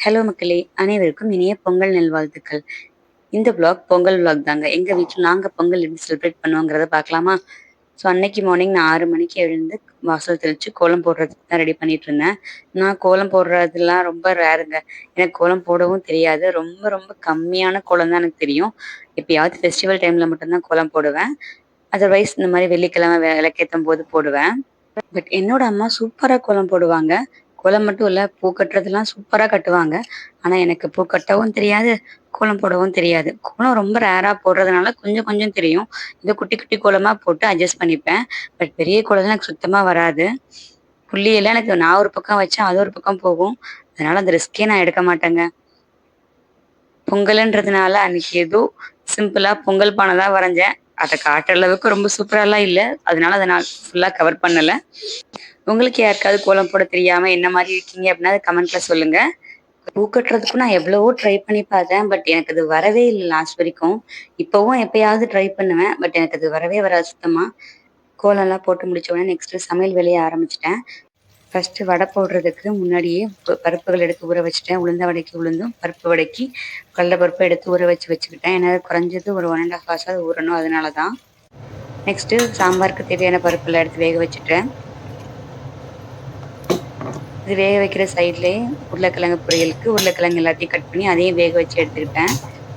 Hello மக்களே! அனைவருக்கும் இனிய பொங்கல் நல்வாழ்த்துக்கள். இந்த விளாக் பொங்கல் விளாக் தாங்க. எங்க வீட்ல நாங்க பொங்கல் எப்படி செலிப்ரேட் பண்ணுவோங்கிறத பார்க்கலாமா? அன்னைக்கு மார்னிங் நான் 6 மணிக்கு எழுந்து வாசல் தெளிச்சு கோலம் போடுறதுக்கு தான் ரெடி பண்ணிட்டுருந்தேன். நான் கோலம் போடுறதுலாம் ரொம்ப ரேருங்க. எனக்கு கோலம் போடவும் தெரியாது. ரொம்ப ரொம்ப கம்மியான கோலம் தான் எனக்கு தெரியும். எப்பயாவது ஃபெஸ்டிவல் டைம்ல மட்டும் தான் கோலம் போடுவேன். அதர்வைஸ் இந்த மாரி வெள்ளிக்கிழமை விளக்கேத்தும்போது போடுவேன். பட் என்னோட அம்மா சூப்பரா கோலம் போடுவாங்க. கோலம் மட்டும் இல்ல, பூ கட்டுறதெல்லாம் சூப்பரா கட்டுவாங்க. ஆனா எனக்கு பூ கட்டவும் தெரியாது, கோலம் போடவும் தெரியாது. கோலம் ரொம்ப ரேரா போடுறதுனால கொஞ்சம் கொஞ்சம் தெரியும். ஏதோ குட்டி குட்டி கோலமா போட்டு அட்ஜஸ்ட் பண்ணிப்பேன். பட் பெரிய கோலம்லாம் எனக்கு சுத்தமா வராது. புள்ளியெல்லாம் எனக்கு நான் ஒரு பக்கம் வச்சா அது ஒரு பக்கம் போகும். அதனால அந்த ரிஸ்கே நான் எடுக்க மாட்டேங்க. பொங்கலுன்றதுனால அன்னைக்கு ஏதோ சிம்பிளா பொங்கல் பானை தான் வரைஞ்சேன். அத காட்டுற அளவுக்கு ரொம்ப சூப்பராலாம் இல்ல. அதனால அத நான் ஃபுல்லா கவர் பண்ணல. உங்களுக்கு யாருக்காவது கோலம் போட தெரியாம என்ன மாரி இருக்கீங்க அப்படின்னா அத கமெண்ட்ல சொல்லுங்க. பூ கட்டுறதுக்கும் நான் எவ்வளவோ ட்ரை பண்ணி பார்த்தேன். பட் எனக்கு அது வரவே இல்ல லாஸ்ட் வரைக்கும். இப்பவும் எப்பயாவது ட்ரை பண்ணுவேன். பட் எனக்கு அது வரவே வராது சுத்தமா. கோலம்லாம் போட்டு முடிச்ச உடனே நெக்ஸ்ட்டு சமையல் வேலைய ஆரம்பிச்சுட்டேன். ஃபர்ஸ்ட்டு வடை போடுறதுக்கு முன்னாடியே பருப்புகள் எடுத்து ஊற வச்சுட்டேன். உளுந்த வடைக்கு உளுந்தும், பருப்பு வடைக்கு கடல பருப்பும் எடுத்து ஊற வச்சுக்கிட்டேன். ஏன்னா குறைஞ்சது ஒரு 1 1/2 ஹார்ஸாவது ஊறணும் அதனால தான். நெக்ஸ்ட்டு சாம்பாருக்கு தேவையான பருப்புலாம் எடுத்து வேக வச்சுட்டேன். இது வேக வைக்கிற சைட்லயே உருளைக்கிழங்கு பொரியலுக்கு உருளைக்கிழங்கு எல்லாத்தையும் கட் பண்ணி அதையும் வேக வச்சு எடுத்துக்கிட்டேன்.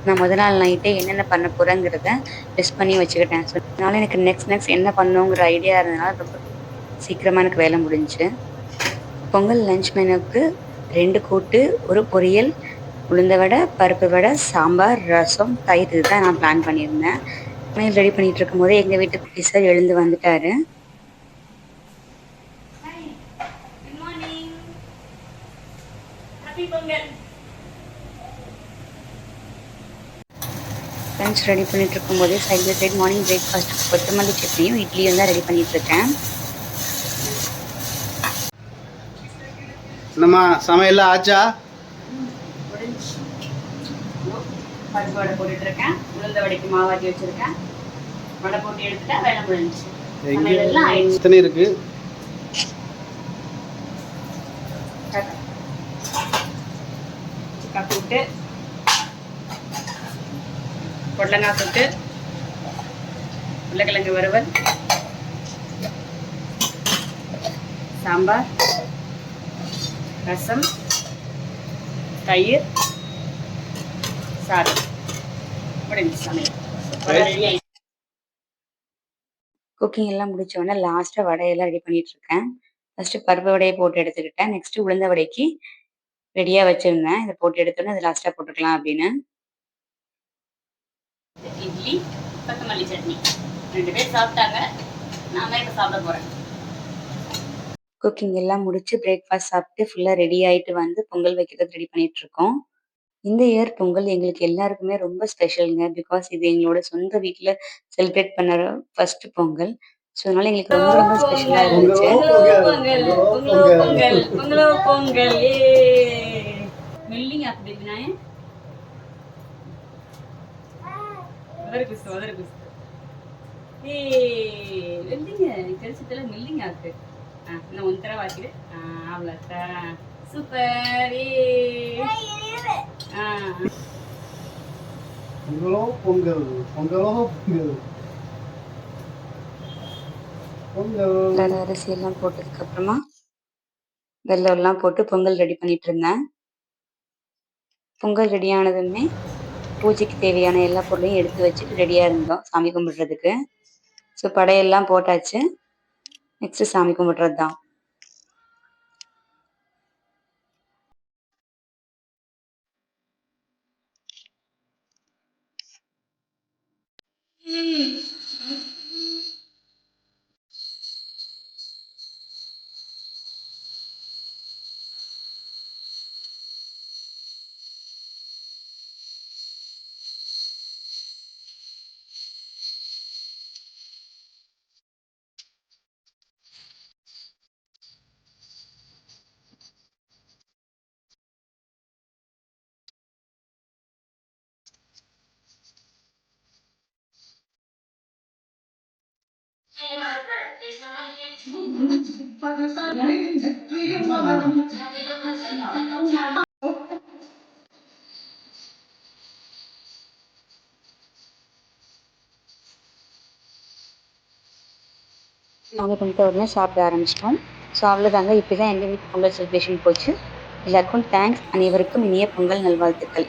நான் முதல் நாள் நைட்டே என்னென்ன பண்ண போறேங்கிறத லிஸ்ட் பண்ணி வச்சுக்கிட்டேன். ஸோ அதனால எனக்கு நெக்ஸ்ட் என்ன பண்ணணுங்கிற ஐடியா இருந்ததுனால ரொம்ப சீக்கிரமா எனக்கு வேலை முடிஞ்சுச்சு. பொங்கல் லஞ்ச் மெனுவுக்கு 2 கூட்டு, 1 பொரியல், உளுந்த வடை, பருப்பு வடை, சாம்பார், ரசம், தயிர் இதுதான் நான் பிளான் பண்ணியிருந்தேன். சமையல் ரெடி பண்ணிட்டு இருக்கும்போதே எங்க வீட்டு குட்டி சார் எழுந்து வந்துட்டாரு. லஞ்ச் ரெடி பண்ணிட்டு இருக்கும்போதே சைட் பை சைட் மார்னிங் பிரேக்ஃபாஸ்ட்டுக்கு கொத்தமல்லி சட்னியும் இட்லியும் தான் ரெடி பண்ணிட்டு இருக்கேன். என்னம்மா சமையல்லாம் ஆச்சா? பருப்பு வடை போட்டுட்டு இருக்கேன். உளுந்த வடைக்கு மாவாட்டி வச்சிருக்கேன். வடை போட்டு எடுத்துட்டா வேலை முடிஞ்சுச்சு. சமையல்லாம் ஆயிடுச்சு. எத்தனை இருக்கு? கூட்டு, பொடலங்காய் கூட்டு, உருளைக்கிழங்கு வறுவல், சாம்பார், ரசம், தயிர், சாதம் முடிஞ்சு சமையல். குக்கிங் எல்லாம் முடிச்ச உடனே லாஸ்ட்டாக வடையெல்லாம் ரெடி பண்ணிட்டு இருக்கேன். ஃபர்ஸ்ட் பருப்பு வடையை போட்டு எடுத்துக்கிட்டேன். நெக்ஸ்ட் உளுந்த வடைக்கு ரெடியாக வச்சிருந்தேன். இதை போட்டு எடுத்தோன்னே அதை லாஸ்ட்டாக போட்டுக்கலாம் அப்படின்னு. இட்லி, கொத்தமல்லி சட்னி 2 பேர் சாப்பிட்டாங்க. நான் தான் இப்போ சாப்பிட போகிறேன். குக்கிங் எல்லாம் முடிச்சு பிரேக்ஃபாஸ்ட் சாப்பிட்டு ஃபுல்லாக ரெடி ஆகிட்டு வந்து பொங்கல் வைக்கிறது ரெடி பண்ணிட்டு இருக்கோம். இந்த இயர் பொங்கல் எங்களுக்கு எல்லாருக்குமே ரொம்ப ஸ்பெஷலுங்க. பிகாஸ் இது எங்களோட சொந்த வீட்டில் செலிப்ரேட் பண்ண ஃபர்ஸ்ட் பொங்கல். ஸோ அதனால எங்களுக்கு ரொம்ப ரொம்ப ஸ்பெஷலாக இருந்துச்சு. மெல்லிங் ஆக்குதுனா தெரிஞ்சதுல மெல்லிங் ஆக்கு. இன்னும் ஒன் தடவை ஆக்கிடு. அவ்வளோதான். சூப்பர். பொங்கலோ பொங்கல், பொங்கலோ பொங்கல், பொங்கல். அரிசி எல்லாம் போட்டதுக்கு அப்புறமா வெல்லம் எல்லாம் போட்டு பொங்கல் ரெடி பண்ணிட்டு இருந்தேன். பொங்கல் ரெடி ஆனதுமே பூஜைக்கு தேவையான எல்லா பொருளையும் எடுத்து வச்சுட்டு ரெடியா இருந்தோம் சாமி கும்பிடுறதுக்கு. ஸோ படையெல்லாம் போட்டாச்சு. நெக்ஸ்ட் சாமி கும்பிடுறது தான். அவங்க கும்பிட்ட உடனே சாப்பிட ஆரம்பிச்சிட்டோம். ஸோ அவ்வளோதாங்க. இப்படி தான் எங்கள் வீட்டு பொங்கல் செலிப்ரேஷன் போச்சு. எல்லாருக்கும் தேங்க்ஸ். அனைவருக்கும் இனிய பொங்கல் நல்வாழ்த்துக்கள்.